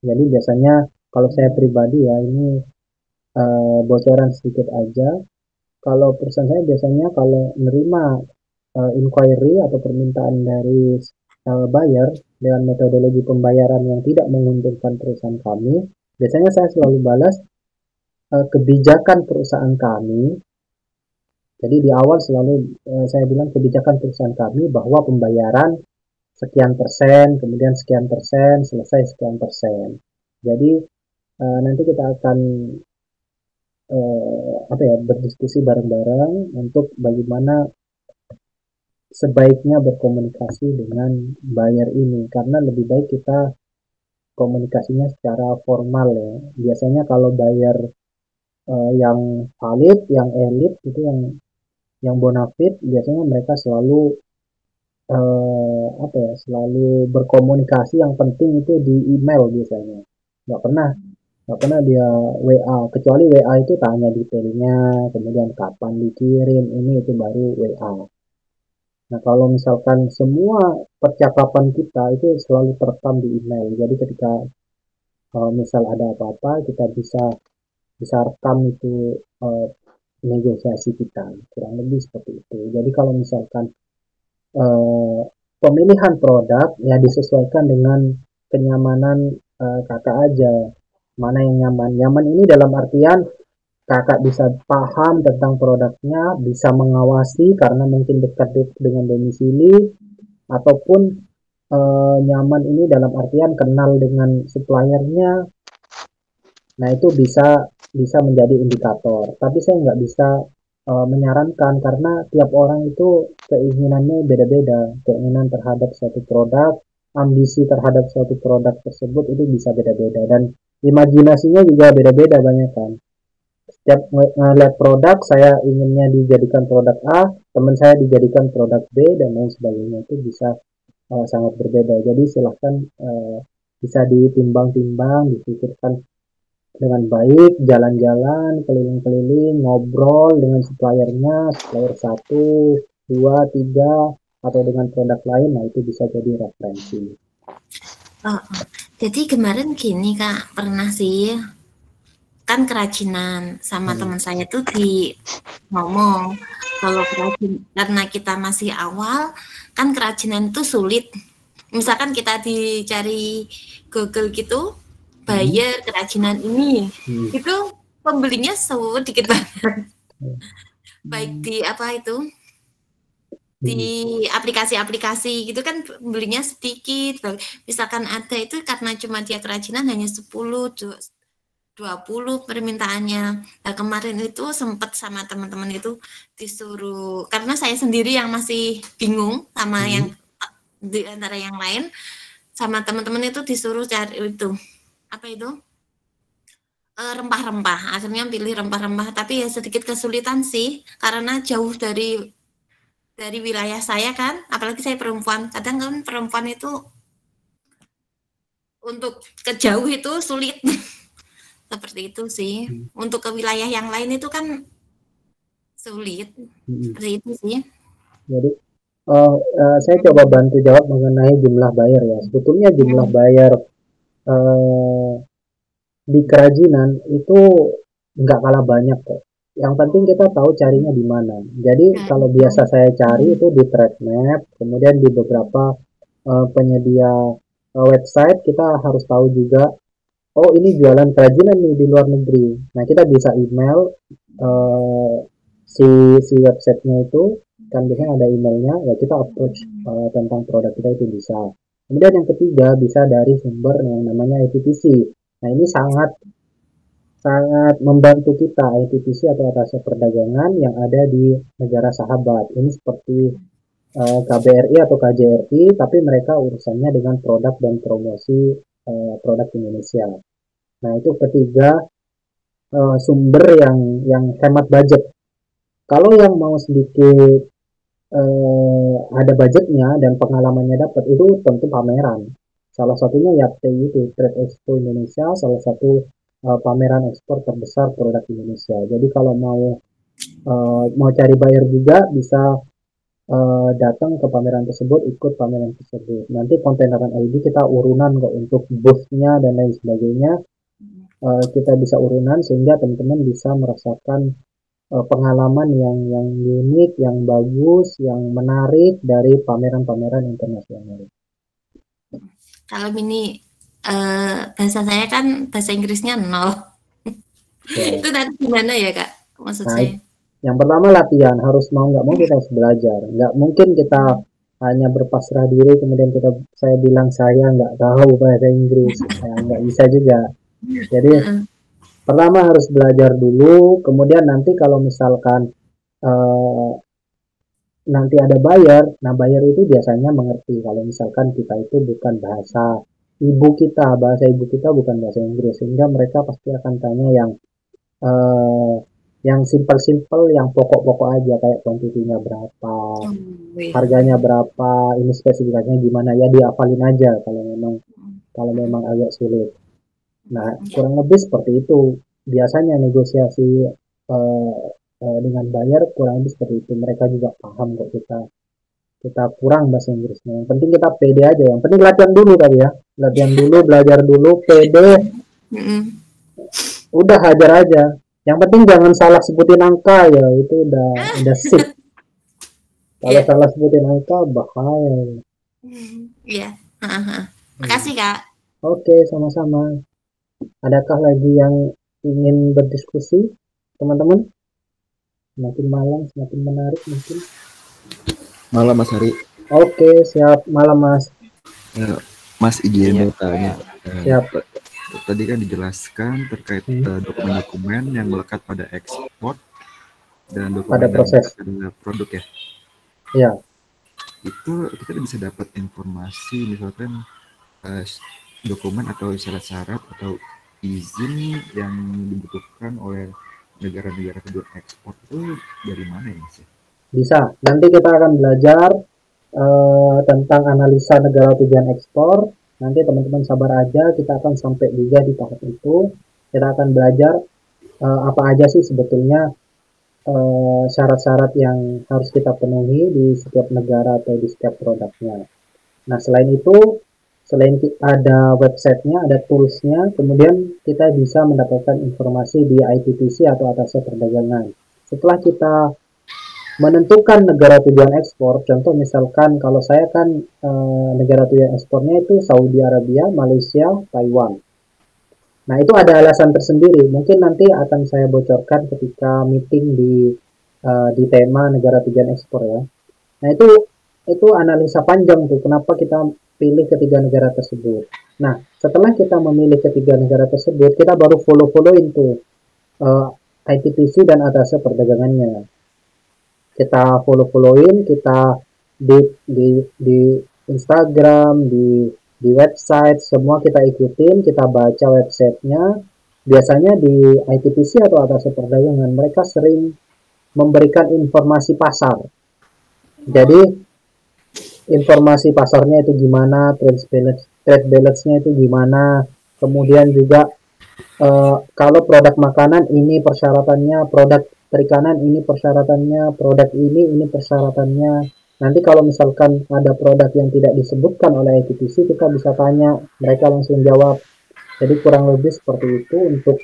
Jadi biasanya kalau saya pribadi ya ini bocoran sedikit aja. Kalau perusahaan saya biasanya kalau menerima inquiry atau permintaan dari buyer dengan metodologi pembayaran yang tidak menguntungkan perusahaan kami, biasanya saya selalu balas kebijakan perusahaan kami. Jadi di awal selalu saya bilang kebijakan perusahaan kami bahwa pembayaran sekian persen, kemudian sekian persen, selesai sekian persen. Jadi nanti kita akan apa ya berdiskusi bareng-bareng untuk bagaimana sebaiknya berkomunikasi dengan buyer ini karena lebih baik kita komunikasinya secara formal ya. Biasanya kalau buyer yang valid, yang elit itu yang bonafit biasanya mereka selalu apa ya selalu berkomunikasi yang penting itu di email biasanya. Nggak pernah nggak pernah dia WA kecuali WA itu tanya detailnya kemudian kapan dikirim ini itu baru WA. Nah, kalau misalkan semua percakapan kita itu selalu terekam di email. Jadi ketika misal ada apa-apa, kita bisa bisa rekam itu eh, negosiasi kita. Kurang lebih seperti itu. Jadi kalau misalkan eh, pemilihan produk ya disesuaikan dengan kenyamanan kakak aja. Mana yang nyaman? Nyaman ini dalam artian kakak bisa paham tentang produknya, bisa mengawasi karena mungkin dekat dengan domisili, ataupun nyaman ini dalam artian kenal dengan suppliernya. Nah itu bisa bisa menjadi indikator. Tapi saya nggak bisa menyarankan karena tiap orang itu keinginannya beda-beda. Keinginan terhadap suatu produk, ambisi terhadap suatu produk tersebut itu bisa beda-beda dan imajinasinya juga beda-beda banyak kan. Setiap ngeliat produk saya inginnya dijadikan produk A, teman saya dijadikan produk B dan lain sebagainya itu bisa sangat berbeda. Jadi silahkan bisa ditimbang-timbang, dipikirkan dengan baik, jalan-jalan, keliling-keliling, ngobrol dengan suppliernya, supplier satu, dua, tiga, atau dengan produk lain, nah itu bisa jadi referensi. Oh, oh. Jadi kemarin gini Kak, pernah sih kan kerajinan sama Hmm. teman saya tuh di ngomong kalau kerajin karena kita masih awal kan kerajinan itu sulit. Misalkan kita dicari Google gitu, Hmm. buyer kerajinan ini, Hmm. itu pembelinya sedikit banget. Baik Hmm. di apa itu di Hmm. aplikasi-aplikasi gitu kan belinya sedikit. Misalkan ada itu karena cuma dia kerajinan hanya 10, 20 permintaannya. Nah, kemarin itu sempat sama teman-teman itu disuruh karena saya sendiri yang masih bingung sama yang Hmm. di antara yang lain sama teman-teman itu disuruh cari itu apa itu rempah-rempah. Akhirnya pilih rempah-rempah tapi ya sedikit kesulitan sih karena jauh dari wilayah saya kan, apalagi saya perempuan. Kadang kan perempuan itu untuk ke jauh itu sulit. Seperti itu sih. Hmm. Untuk ke wilayah yang lain itu kan sulit. Hmm. Seperti itu sih. Jadi saya coba bantu jawab mengenai jumlah buyer ya. Sebetulnya jumlah Hmm. buyer eh, di kerajinan itu nggak kalah banyak kok. Yang penting kita tahu carinya di mana. Jadi Nah, kalau itu. biasa saya cari Hmm. itu di TradeMap, kemudian di beberapa penyedia website kita harus tahu juga, oh ini jualan kerajinan nih di luar negeri. Nah kita bisa email eh, si si websitenya itu, kan biasanya ada emailnya, ya kita approach tentang produk kita itu bisa. Kemudian yang ketiga bisa dari sumber yang namanya ITTC. Nah ini sangat sangat membantu kita ITTC atau atas perdagangan yang ada di negara sahabat. Ini seperti KBRI atau KJRI, tapi mereka urusannya dengan produk dan promosi produk Indonesia. Nah itu ketiga sumber yang hemat budget. Kalau yang mau sedikit ada budgetnya dan pengalamannya dapat itu tentu pameran. Salah satunya YAPTE itu Trade Expo Indonesia, salah satu pameran ekspor terbesar produk Indonesia. Jadi kalau mau cari buyer juga bisa datang ke pameran tersebut, ikut pameran tersebut. Nanti Kontaineran ID kita urunan kok untuk booth-nya dan lain sebagainya. Kita bisa urunan sehingga teman-teman bisa merasakan pengalaman yang unik, yang bagus, yang menarik dari pameran-pameran internasional. Kalau ini bahasa saya kan bahasa Inggrisnya nol. Itu Ya. nanti gimana ya Kak? Maksud Nah, saya. yang pertama latihan, harus mau nggak mau kita harus belajar. Nggak mungkin kita hanya berpasrah diri kemudian saya bilang saya nggak tahu bahasa Inggris, nggak bisa juga. Jadi pertama harus belajar dulu, kemudian nanti kalau misalkan eh, nanti ada buyer, nah buyer itu biasanya mengerti kalau misalkan kita itu bukan bahasa ibu kita bukan bahasa Inggris, sehingga mereka pasti akan tanya eh, yang simpel-simpel, yang pokok-pokok aja kayak kuantitinya berapa, harganya berapa, ini spesifikasinya gimana ya dihafalin aja kalau memang agak sulit. Nah, kurang lebih seperti itu. Biasanya negosiasi eh, dengan buyer kurang lebih seperti itu. Mereka juga paham kok kita kita kurang bahasa Inggrisnya. Yang penting kita pede aja. Yang penting latihan dulu tadi ya. Latihan dulu, belajar dulu, pede, udah hajar aja. Yang penting jangan salah sebutin angka ya. Itu udah sip. Kalau Iya. salah sebutin angka bahaya. Iya. Makasih Kak. Oke, sama-sama. Adakah lagi yang ingin berdiskusi, teman-teman? Semakin malam, semakin menarik mungkin. Malam Mas Hari. Oke, siap. Malam, Mas. Mas izin bertanya. Siap. Tadi kan dijelaskan terkait dokumen-dokumen yang melekat pada ekspor dan dokumen pada proses produk ya. Ya. Itu kita bisa dapat informasi misalkan dokumen atau syarat-syarat atau izin yang dibutuhkan oleh negara-negara tujuan ekspor itu dari mana ya Mas? Bisa. Nanti kita akan belajar tentang analisa negara tujuan ekspor. Nanti teman-teman sabar aja, kita akan sampai juga di tahap itu. Kita akan belajar apa aja sih sebetulnya syarat-syarat yang harus kita penuhi di setiap negara atau di setiap produknya. Nah, selain ada websitenya, ada toolsnya, kemudian kita bisa mendapatkan informasi di ITPC atau Atasnya Perdagangan. Setelah kita menentukan negara tujuan ekspor, contoh misalkan kalau saya kan negara tujuan ekspornya itu Saudi Arabia, Malaysia, Taiwan. Nah, itu ada alasan tersendiri. Mungkin nanti akan saya bocorkan ketika meeting di tema negara tujuan ekspor ya. Nah, itu analisa panjang tuh kenapa kita pilih ketiga negara tersebut. Nah, setelah kita memilih ketiga negara tersebut, kita baru follow-followin tuh ITPC dan atasnya perdagangannya. Kita follow-followin, kita di Instagram, di website, semua kita ikutin, kita baca websitenya. Biasanya di ITPC atau atasnya perdagangan, mereka sering memberikan informasi pasar. Jadi informasi pasarnya itu gimana, trade balance-nya itu gimana, kemudian juga kalau produk makanan ini persyaratannya, produk perikanan ini persyaratannya, produk ini persyaratannya. Nanti kalau misalkan ada produk yang tidak disebutkan oleh ITPC, kita bisa tanya, mereka langsung jawab. Jadi kurang lebih seperti itu untuk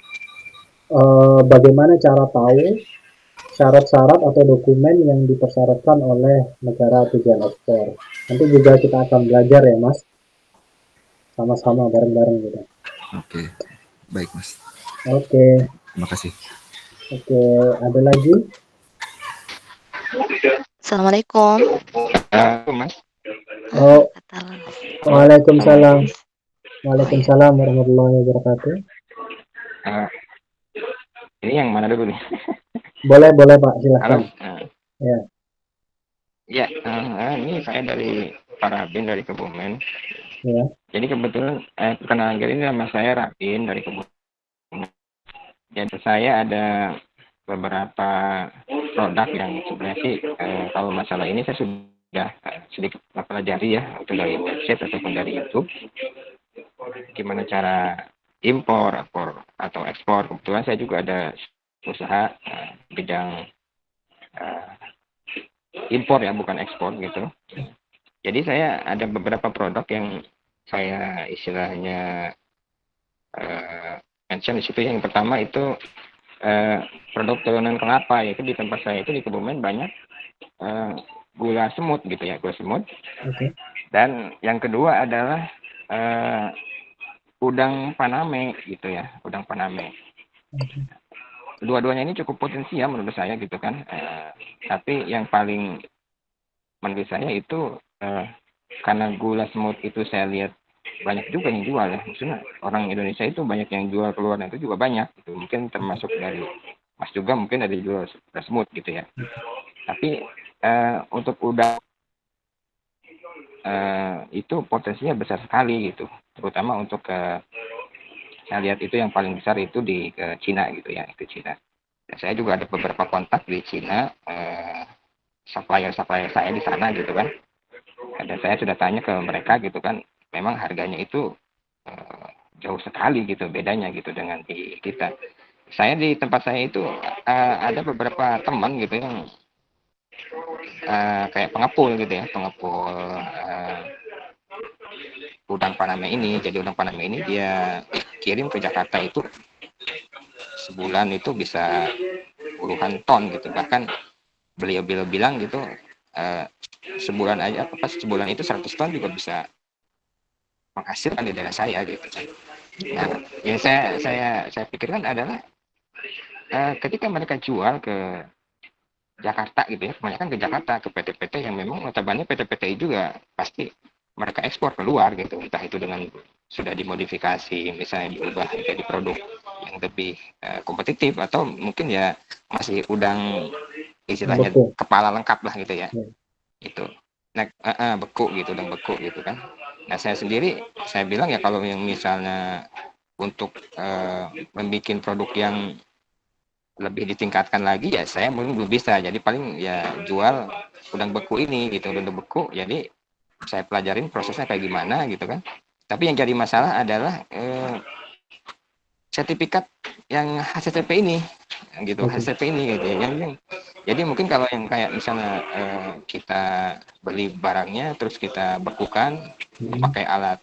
bagaimana cara tahu syarat-syarat atau dokumen yang dipersyaratkan oleh negara tujuan ekspor. Nanti juga kita akan belajar ya Mas, sama-sama bareng-bareng gitu. Oke, baik Mas. Oke. Terima kasih. Oke, ada lagi? Assalamualaikum. Mas. Oh, Waalaikumsalam. Waalaikumsalam warahmatullahi wabarakatuh. Ini yang mana dulu nih? Boleh Pak, silahkan. Ya. Ya, ini saya dari Parabin dari Kebumen. Ya. Jadi kebetulan perkenalan ini nama saya Rabin dari Kebumen. Jadi saya ada beberapa produk yang sebenarnya sih kalau masalah ini saya sudah sedikit mempelajari ya, itu dari website ataupun dari YouTube. Gimana cara impor atau ekspor. Kebetulan saya juga ada usaha bidang impor ya, bukan ekspor gitu. Jadi saya ada beberapa produk yang saya istilahnya mention di situ. Yang pertama itu produk turunan kelapa, yaitu di tempat saya itu di Kebumen banyak gula semut gitu ya, gula semut. Oke. Dan yang kedua adalah udang Paname gitu ya, udang Paname. Dua-duanya ini cukup potensial menurut saya gitu kan. Tapi yang paling menurut saya itu karena gula semut itu saya lihat banyak juga yang jual ya. Maksudnya orang Indonesia itu banyak yang jual keluar, itu juga banyak gitu. Mungkin termasuk dari Mas juga mungkin ada jual gula semut gitu ya. Tapi untuk udang itu potensinya besar sekali gitu. Terutama untuk saya lihat itu yang paling besar itu di Cina gitu ya, itu Cina. Dan saya juga ada beberapa kontak di Cina, supplier saya di sana gitu kan. Dan saya sudah tanya ke mereka gitu kan, memang harganya itu jauh sekali gitu bedanya gitu dengan di kita. Saya di tempat saya itu ada beberapa teman gitu yang kayak pengepul gitu ya, pengepul udang Paname ini. Jadi udang Paname ini dia kirim ke Jakarta itu sebulan itu bisa puluhan ton gitu. Bahkan beliau bilang gitu sebulan aja sebulan itu 100 ton juga bisa menghasilkan di daerah saya gitu. Nah, yang saya pikirkan adalah ketika mereka jual ke Jakarta gitu ya, kebanyakan ke Jakarta, ke PT-PT yang memang notabene PT-PT juga pasti mereka ekspor keluar gitu, entah itu dengan sudah dimodifikasi, misalnya diubah menjadi produk yang lebih kompetitif, atau mungkin ya masih udang istilahnya kepala lengkap lah gitu ya, itu. Nah, beku gitu, udang beku gitu kan. Nah, saya sendiri saya bilang ya kalau yang misalnya untuk membuat produk yang lebih ditingkatkan lagi ya saya mungkin belum bisa, jadi paling ya jual udang beku ini gitu, udang beku. Jadi saya pelajarin prosesnya kayak gimana gitu kan. Tapi yang jadi masalah adalah sertifikat yang HACCP ini gitu, HACCP ini gitu ya. Jadi mungkin kalau yang kayak misalnya kita beli barangnya terus kita bekukan pakai alat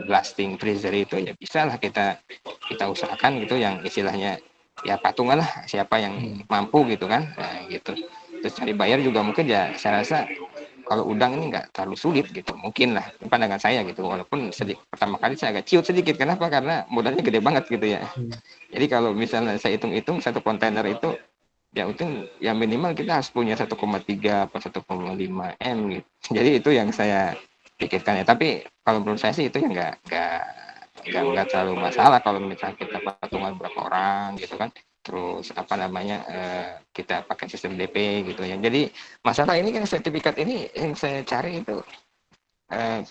blasting freezer itu, ya bisa lah kita usahakan gitu yang istilahnya ya patungan lah siapa yang mampu gitu kan, gitu. Terus cari bayar juga mungkin ya saya rasa kalau udang ini nggak terlalu sulit gitu, mungkin lah pandangan saya gitu. Walaupun pertama kali saya agak ciut sedikit, kenapa? Karena modalnya gede banget gitu ya. Jadi kalau misalnya saya hitung-hitung satu kontainer itu ya untung ya minimal kita harus punya 1,3 atau 1,5 M gitu. Jadi itu yang saya pikirkan ya. Tapi kalau menurut saya sih itu ya nggak terlalu masalah kalau misalnya kita patungan berapa orang gitu kan. Terus apa namanya kita pakai sistem DP gitu ya. Jadi masalah ini kan sertifikat ini yang saya cari itu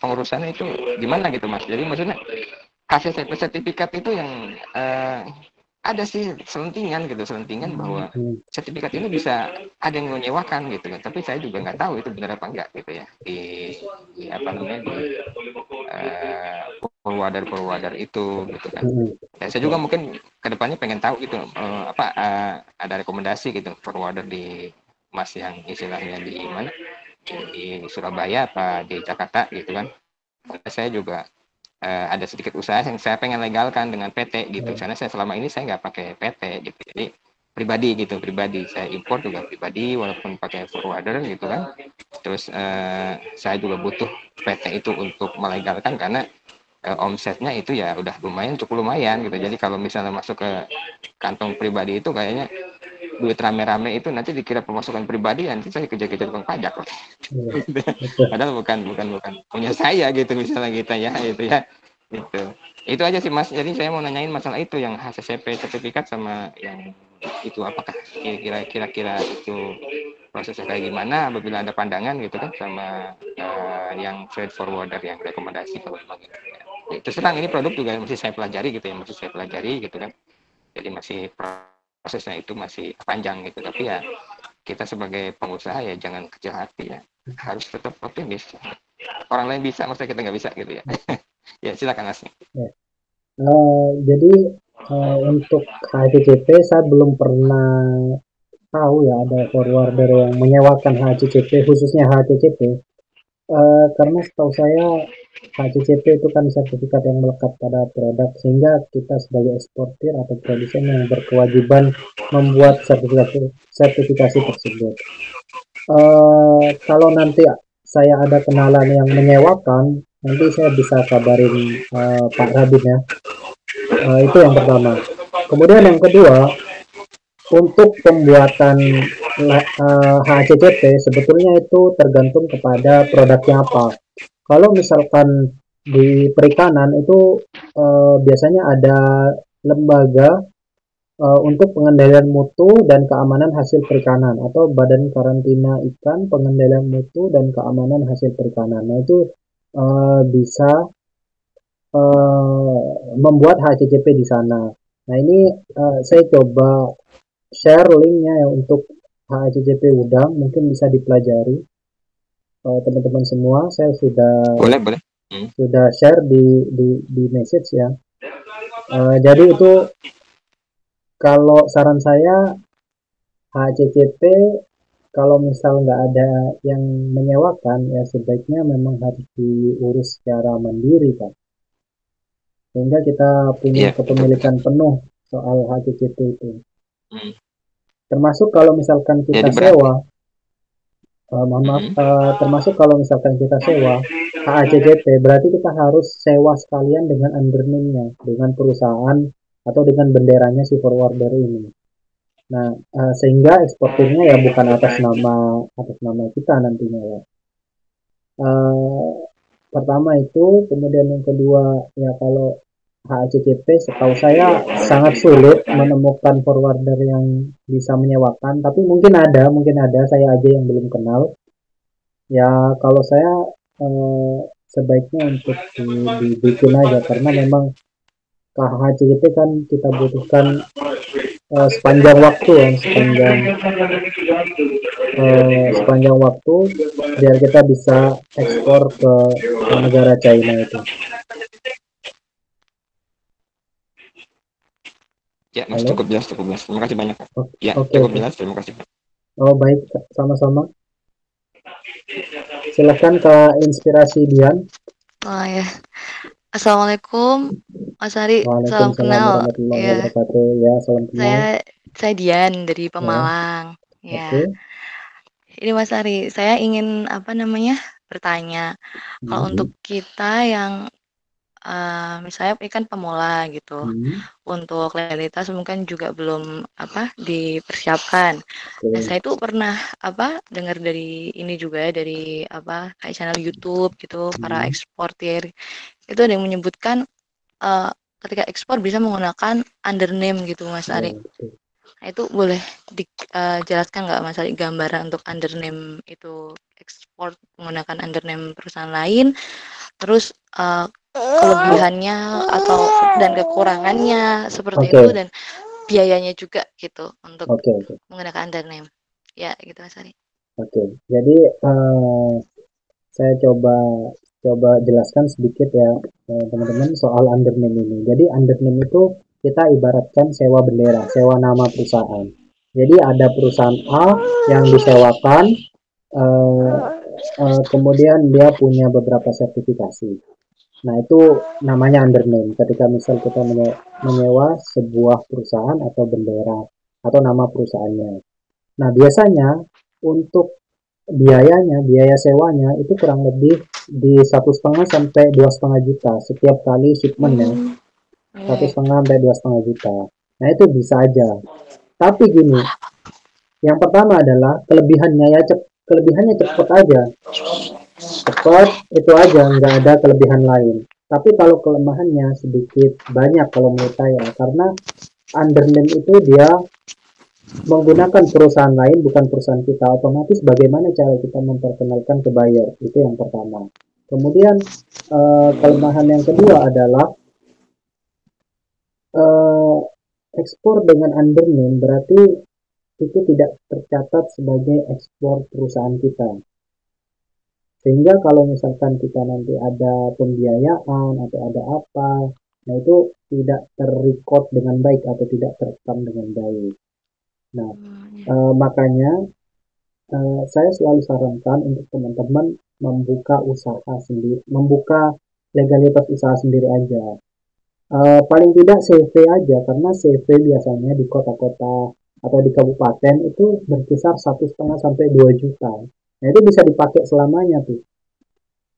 pengurusannya itu gimana gitu Mas. Jadi maksudnya hasil sertifikat itu yang ada sih selentingan bahwa sertifikat ini bisa ada yang menyewakan gitu kan, tapi saya juga nggak tahu itu benar apa enggak gitu ya di apa namanya di forwarder itu gitu kan. Dan saya juga mungkin kedepannya pengen tahu gitu ada rekomendasi gitu forwarder di Mas yang istilahnya di mana, di Surabaya apa di Jakarta gitu kan. Saya juga ada sedikit usaha yang saya pengen legalkan dengan PT gitu, karena saya selama ini saya nggak pakai PT gitu, jadi pribadi saya impor juga pribadi walaupun pakai forwarder gitu kan. Terus saya juga butuh PT itu untuk melegalkan karena omsetnya itu ya udah cukup lumayan gitu. Jadi kalau misalnya masuk ke kantong pribadi itu kayaknya duit rame-rame itu nanti dikira pemasukan pribadi, nanti saya kejar-kejar tukang pajak loh. Padahal bukan punya saya gitu misalnya kita ya itu ya. Itu aja sih Mas. Jadi saya mau nanyain masalah itu yang HACCP sertifikat sama yang itu, apakah kira-kira itu prosesnya kayak gimana, apabila ada pandangan gitu kan, sama yang trade forwarder yang rekomendasi kalau memang gitu ya. Terus terang ini produk juga masih saya pelajari gitu kan. Jadi masih prosesnya itu masih panjang gitu, tapi ya kita sebagai pengusaha ya jangan kecil hati ya, harus tetap optimis. Orang lain bisa, maksudnya kita nggak bisa gitu ya. Ya silakan Mas. Jadi untuk HACCP saya belum pernah tahu ya ada forwarder yang menyewakan HCCP, khususnya HCCP. Karena setahu saya HCCP itu kan sertifikat yang melekat pada produk, sehingga kita sebagai eksportir atau produsen yang berkewajiban membuat sertifikasi tersebut. Kalau nanti saya ada kenalan yang menyewakan, nanti saya bisa kabarin Pak Rabin ya. Itu yang pertama. Kemudian yang kedua, untuk pembuatan HACCP sebetulnya itu tergantung kepada produknya apa. Kalau misalkan di perikanan itu biasanya ada lembaga untuk pengendalian mutu dan keamanan hasil perikanan atau Badan Karantina Ikan Pengendalian Mutu dan Keamanan Hasil Perikanan. Nah itu bisa membuat HACCP di sana. Nah ini saya coba share linknya ya untuk HACCP Udang, mungkin bisa dipelajari teman-teman semua. Saya Boleh. sudah share di message ya. Jadi itu kalau saran saya HACCP kalau misal nggak ada yang menyewakan ya sebaiknya memang harus diurus secara mandiri Pak. Sehingga kita punya kepemilikan penuh soal HACCP itu. Termasuk kalau misalkan kita sewa, termasuk kalau misalkan kita sewa HACCP, berarti kita harus sewa sekalian dengan undername-nya, dengan perusahaan atau dengan benderanya si forwarder ini. Nah, sehingga eksportirnya ya bukan atas nama kita nantinya ya. Pertama itu, kemudian yang kedua ya kalau HACCP setahu saya sangat sulit menemukan forwarder yang bisa menyewakan, tapi mungkin ada, saya aja yang belum kenal. Ya kalau saya sebaiknya untuk dibikin aja karena memang HACCP kan kita butuhkan sepanjang waktu biar kita bisa ekspor ke negara China itu. Ya, Mas, cukup jelas. Terima kasih banyak. Ya, okay, cukup jelas. Terima kasih. Oh, baik, sama-sama. Silakan Kak Inspirasi Dian. Oh ya. Assalamualaikum, Mas Ari. Salam kenal. Ya. Ya, salam kenal. Saya Dian dari Pemalang. Ya. Okay. Ini Mas Ari, saya ingin bertanya. Kalau untuk kita yang misalnya ikan pemula gitu, untuk legalitas mungkin juga belum dipersiapkan. Nah, saya itu pernah dengar dari ini juga dari kayak channel YouTube gitu, para eksportir itu ada yang menyebutkan ketika ekspor bisa menggunakan undername gitu, Mas Ari. Nah, itu boleh dijelaskan nggak Mas Ari gambaran untuk undername itu ekspor menggunakan undername perusahaan lain, terus kelebihannya dan kekurangannya seperti itu dan biayanya juga gitu untuk menggunakan undername. Ya, gitu Mas Ari. Oke. Jadi saya coba jelaskan sedikit ya teman-teman soal undername ini. Jadi undername itu kita ibaratkan sewa bendera, sewa nama perusahaan. Jadi ada perusahaan A yang disewakan, kemudian dia punya beberapa sertifikasi. Nah, itu namanya undername. Ketika misal kita menyewa sebuah perusahaan atau bendera atau nama perusahaannya. Nah, biasanya untuk biaya sewanya itu kurang lebih di 1,5 sampai 2,5 juta setiap kali shipment ya. 1,5 sampai 2,5 juta. Nah, itu bisa aja. Tapi gini, yang pertama adalah kelebihannya cepat aja. Cepat itu aja, nggak ada kelebihan lain. Tapi kalau kelemahannya sedikit banyak kalau menurut saya, karena undername itu dia menggunakan perusahaan lain bukan perusahaan kita, otomatis bagaimana cara kita memperkenalkan ke buyer, itu yang pertama. Kemudian kelemahan yang kedua adalah ekspor dengan undername berarti itu tidak tercatat sebagai ekspor perusahaan kita. Sehingga kalau misalkan kita nanti ada pembiayaan atau ada apa, nah itu tidak terrecord dengan baik atau tidak terekam dengan baik. Nah, makanya saya selalu sarankan untuk teman-teman membuka usaha sendiri, membuka legalitas usaha sendiri aja. Paling tidak CV aja, karena CV biasanya di kota-kota atau di kabupaten itu berkisar 1,5 sampai 2 juta. Nah, itu bisa dipakai selamanya tuh.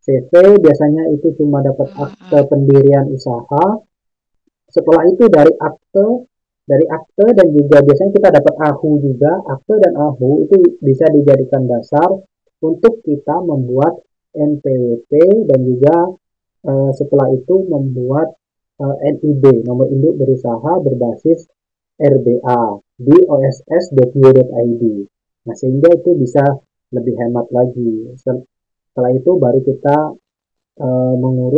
CV biasanya itu cuma dapat akte pendirian usaha. Setelah itu dari akte dan juga biasanya kita dapat AHU juga. Akte dan AHU itu bisa dijadikan dasar untuk kita membuat NPWP dan juga setelah itu membuat NIB, nomor induk berusaha berbasis RBA di oss.go.id. Nah, sehingga itu bisa lebih hemat lagi. Setelah itu baru kita mengurus